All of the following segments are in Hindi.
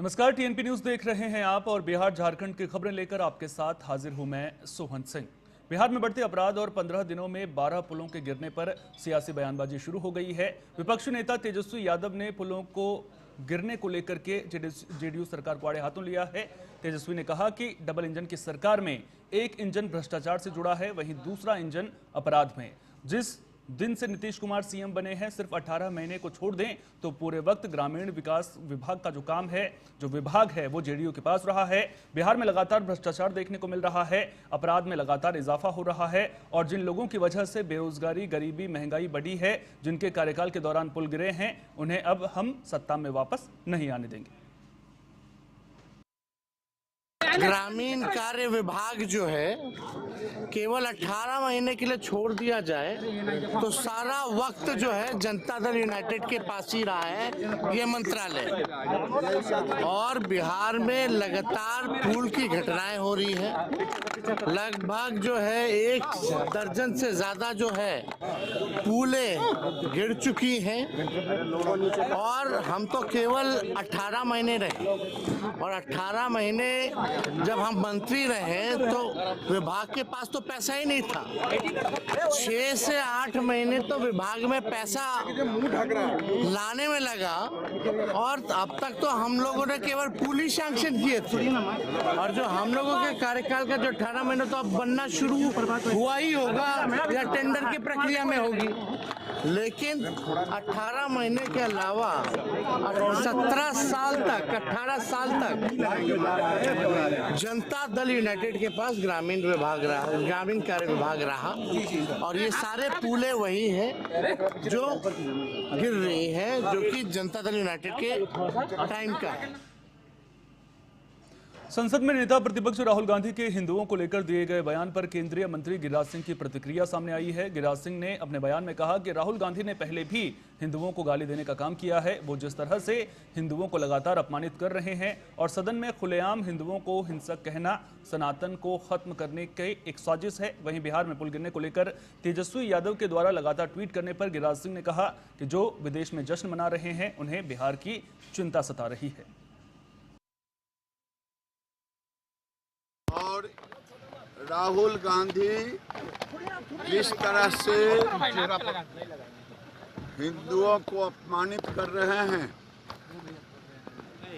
नमस्कार, टीएनपी न्यूज देख रहे हैं आप और बिहार झारखंड की खबरें लेकर आपके साथ हाजिर हूं मैं सोहन सिंह। बिहार में बढ़ते अपराध और 15 दिनों में 12 पुलों के गिरने पर सियासी बयानबाजी शुरू हो गई है। विपक्षी नेता तेजस्वी यादव ने पुलों को गिरने को लेकर के जेडीयू सरकार को आड़े हाथों लिया है। तेजस्वी ने कहा कि डबल इंजन की सरकार में एक इंजन भ्रष्टाचार से जुड़ा है, वहीं दूसरा इंजन अपराध में। जिस दिन से नीतीश कुमार सीएम बने हैं, सिर्फ 18 महीने को छोड़ दें तो पूरे वक्त ग्रामीण विकास विभाग का जो काम है, जो विभाग है, वो जेडीयू के पास रहा है। बिहार में लगातार भ्रष्टाचार देखने को मिल रहा है, अपराध में लगातार इजाफा हो रहा है और जिन लोगों की वजह से बेरोजगारी, गरीबी, महंगाई बढ़ी है, जिनके कार्यकाल के दौरान पुल गिरे हैं, उन्हें अब हम सत्ता में वापस नहीं आने देंगे। ग्रामीण कार्य विभाग जो है केवल 18 महीने के लिए छोड़ दिया जाए तो सारा वक्त जो है जनता दल यूनाइटेड के पास ही रहा है ये मंत्रालय। और बिहार में लगातार पुल की घटनाएं हो रही है। लगभग जो है 1 दर्जन से ज्यादा जो है पुलें गिर चुकी हैं और हम तो केवल 18 महीने रहे और 18 महीने जब हम मंत्री रहे तो विभाग के पास तो पैसा ही नहीं था। 6 से 8 महीने तो विभाग में पैसा लाने में लगा और अब तक तो हम लोगों ने केवल पुल ही सैंक्शन किए थे और जो हम लोगों के कार्यकाल का जो 18 महीने तो अब बनना शुरू हुआ ही होगा या टेंडर की प्रक्रिया में होगी। लेकिन 18 महीने के अलावा 17 साल तक 18 साल तक जनता दल यूनाइटेड के पास ग्रामीण विभाग रहा, ग्रामीण कार्य विभाग रहा और ये सारे पुलें वही हैं जो गिर रही हैं, जो कि जनता दल यूनाइटेड के टाइम का है। संसद में नेता प्रतिपक्ष राहुल गांधी के हिंदुओं को लेकर दिए गए बयान पर केंद्रीय मंत्री गिरिराज सिंह की प्रतिक्रिया सामने आई है। गिरिराज सिंह ने अपने बयान में कहा कि राहुल गांधी ने पहले भी हिंदुओं को गाली देने का काम किया है। वो जिस तरह से हिंदुओं को लगातार अपमानित कर रहे हैं और सदन में खुलेआम हिंदुओं को हिंसक कहना सनातन को खत्म करने की एक साजिश है। वहीं बिहार में पुल गिरने को लेकर तेजस्वी यादव के द्वारा लगातार ट्वीट करने पर गिरिराज सिंह ने कहा कि जो विदेश में जश्न मना रहे हैं उन्हें बिहार की चिंता सता रही है। और राहुल गांधी जिस तरह से हिंदुओं को अपमानित कर रहे हैं,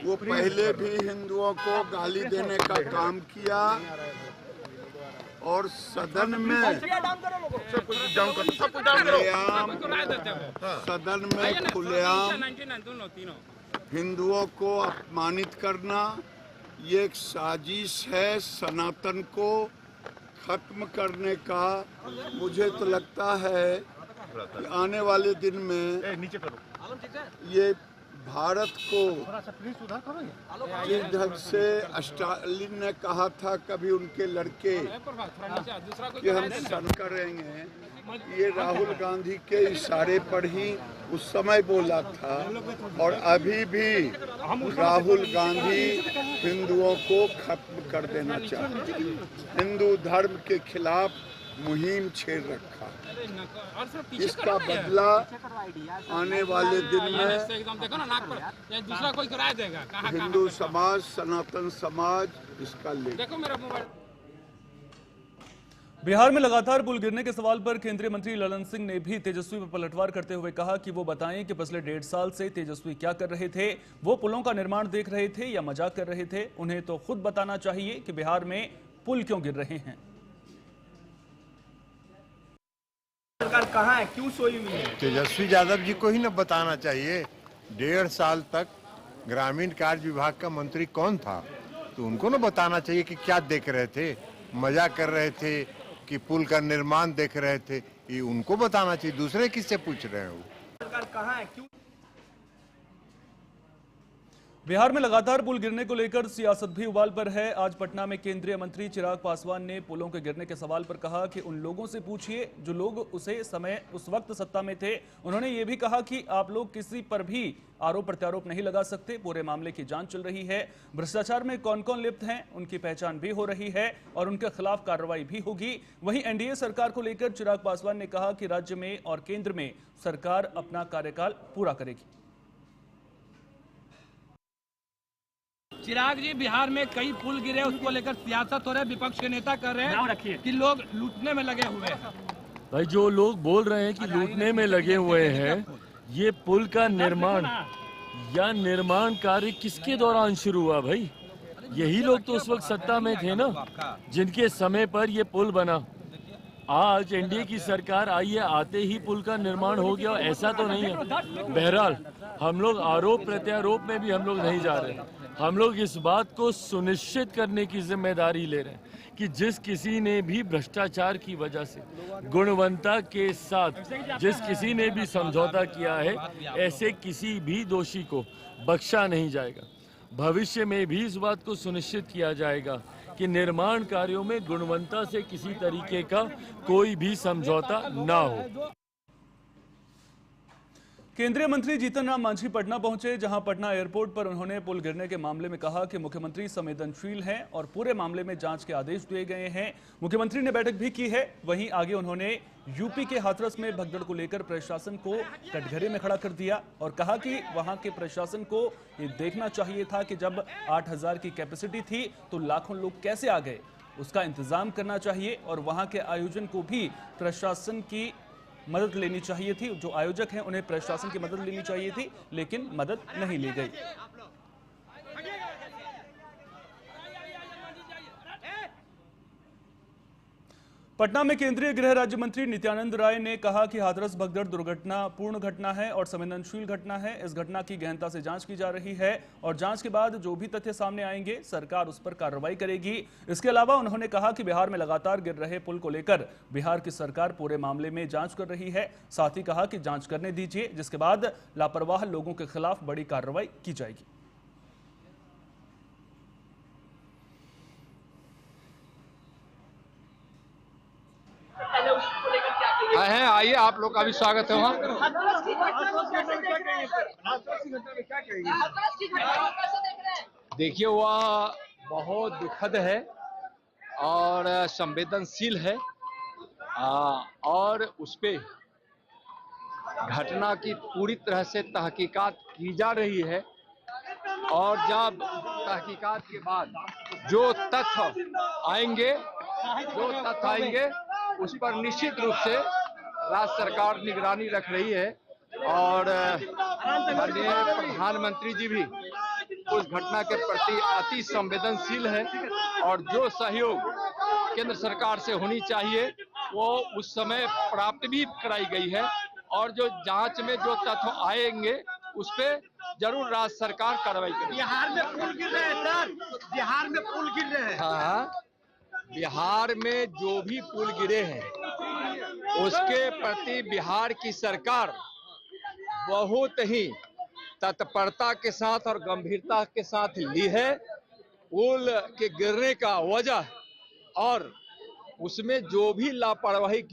वो पहले भी हिंदुओं को गाली देने का काम किया और सदन में खुलेआम हिंदुओं को अपमानित करना ये एक साजिश है सनातन को खत्म करने का। मुझे तो लगता है कि आने वाले दिन में ये भारत को जिस ढंग से स्टालिन ने कहा था कभी उनके लड़के कि हम सन करेंगे, ये राहुल गांधी के इशारे पर ही उस समय बोला था और अभी भी राहुल गांधी हिंदुओं को खत्म कर देना चाहते हैं। हिंदू धर्म के खिलाफ मुहिम छेड़ रखा। इसका बदला आने वाले दिन में हिंदू समाज, सनातन समाज इसका लेगा। बिहार में लगातार पुल गिरने के सवाल पर केंद्रीय मंत्री ललन सिंह ने भी तेजस्वी पर पलटवार करते हुए कहा कि वो बताएं कि पिछले 1.5 साल से तेजस्वी क्या कर रहे थे। वो पुलों का निर्माण देख रहे थे या मजाक कर रहे थे? उन्हें तो खुद बताना चाहिए कि बिहार में पुल क्यों गिर रहे हैं। सरकार कहाँ है, क्यों सोई हुई है? तेजस्वी यादव जी को ही न बताना चाहिए। 1.5 साल तक ग्रामीण कार्य विभाग का मंत्री कौन था, तो उनको न बताना चाहिए कि क्या देख रहे थे, मजाक कर रहे थे कि पुल का निर्माण देख रहे थे। ये उनको बताना चाहिए, दूसरे किससे पूछ रहे हो? सरकार कहाँ है, क्यों? बिहार में लगातार पुल गिरने को लेकर सियासत भी उबाल पर है। आज पटना में केंद्रीय मंत्री चिराग पासवान ने पुलों के गिरने के सवाल पर कहा कि उन लोगों से पूछिए जो लोग उस वक्त सत्ता में थे। उन्होंने ये भी कहा कि आप लोग किसी पर भी आरोप प्रत्यारोप नहीं लगा सकते, पूरे मामले की जांच चल रही है। भ्रष्टाचार में कौन कौन लिप्त हैं उनकी पहचान भी हो रही है और उनके खिलाफ कार्रवाई भी होगी। वहीं एनडीए सरकार को लेकर चिराग पासवान ने कहा कि राज्य में और केंद्र में सरकार अपना कार्यकाल पूरा करेगी। चिराग जी, बिहार में कई पुल गिरे, उसको लेकर सियासत हो रहा है, विपक्ष के नेता कर रहे हैं कि लोग लूटने में लगे हुए हैं। भाई, जो लोग बोल रहे हैं कि लूटने में लगे हुए हैं, ये पुल का निर्माण या निर्माण कार्य किसके दौरान शुरू हुआ भाई? यही लोग तो उस वक्त सत्ता में थे ना, जिनके समय पर ये पुल बना। आज एनडीए की सरकार आई है, आते ही पुल का निर्माण हो गया, ऐसा तो नहीं है। बहरहाल हम लोग आरोप प्रत्यारोप में भी हम लोग नहीं जा रहे। हम लोग इस बात को सुनिश्चित करने की जिम्मेदारी ले रहे हैं कि जिस किसी ने भी भ्रष्टाचार की वजह से गुणवत्ता के साथ जिस किसी ने भी समझौता किया है, ऐसे किसी भी दोषी को बख्शा नहीं जाएगा। भविष्य में भी इस बात को सुनिश्चित किया जाएगा कि निर्माण कार्यों में गुणवत्ता से किसी तरीके का कोई भी समझौता ना हो। केंद्रीय मंत्री जीतन राम मांझी पटना पहुंचे, जहां पटना एयरपोर्ट पर उन्होंने पुल गिरने के मामले में कहा कि मुख्यमंत्री संवेदनशील हैं और पूरे मामले में जांच के आदेश दिए गए हैं। मुख्यमंत्री ने बैठक भी की है। वहीं आगे उन्होंने यूपी के हाथरस में भगदड़ को लेकर प्रशासन को कटघरे में खड़ा कर दिया और कहा कि वहां के प्रशासन को ये देखना चाहिए था कि जब 8000 की कैपेसिटी थी तो लाखों लोग कैसे आ गए, उसका इंतजाम करना चाहिए और वहां के आयोजन को भी प्रशासन की मदद लेनी चाहिए थी। जो आयोजक हैं उन्हें प्रशासन की मदद लेनी चाहिए थी, लेकिन मदद नहीं ली गई। पटना में केंद्रीय गृह राज्य मंत्री नित्यानंद राय ने कहा कि हाथरस भगदड़ दुर्घटना पूर्ण घटना है और संवेदनशील घटना है। इस घटना की गहनता से जांच की जा रही है और जांच के बाद जो भी तथ्य सामने आएंगे सरकार उस पर कार्रवाई करेगी। इसके अलावा उन्होंने कहा कि बिहार में लगातार गिर रहे पुल को लेकर बिहार की सरकार पूरे मामले में जांच कर रही है। साथ ही कहा कि जांच करने दीजिए, जिसके बाद लापरवाह लोगों के खिलाफ बड़ी कार्रवाई की जाएगी। हैं, आइए, आप लोग का भी स्वागत है वहाँ। देखिए, वह बहुत दुखद है और संवेदनशील है और उस पे घटना की पूरी तरह से तहकीकात की जा रही है और जब तहकीकात के बाद जो तथ्य आएंगे उस पर निश्चित रूप से राज्य सरकार निगरानी रख रही है और माननीय प्रधानमंत्री जी भी उस घटना के प्रति अति संवेदनशील है और जो सहयोग केंद्र सरकार से होनी चाहिए वो उस समय प्राप्त भी कराई गई है और जो जांच में जो तथ्य आएंगे उस पे जरूर राज्य सरकार कार्रवाई करेगी। बिहार में पुल गिर रहे हैं सर, बिहार में पुल गिर रहे हैं। हाँ, बिहार में जो भी पुल गिरे हैं उसके प्रति बिहार की सरकार बहुत ही तत्परता के साथ और गंभीरता के साथ ली है। पुल के गिरने का वजह और उसमें जो भी लापरवाही की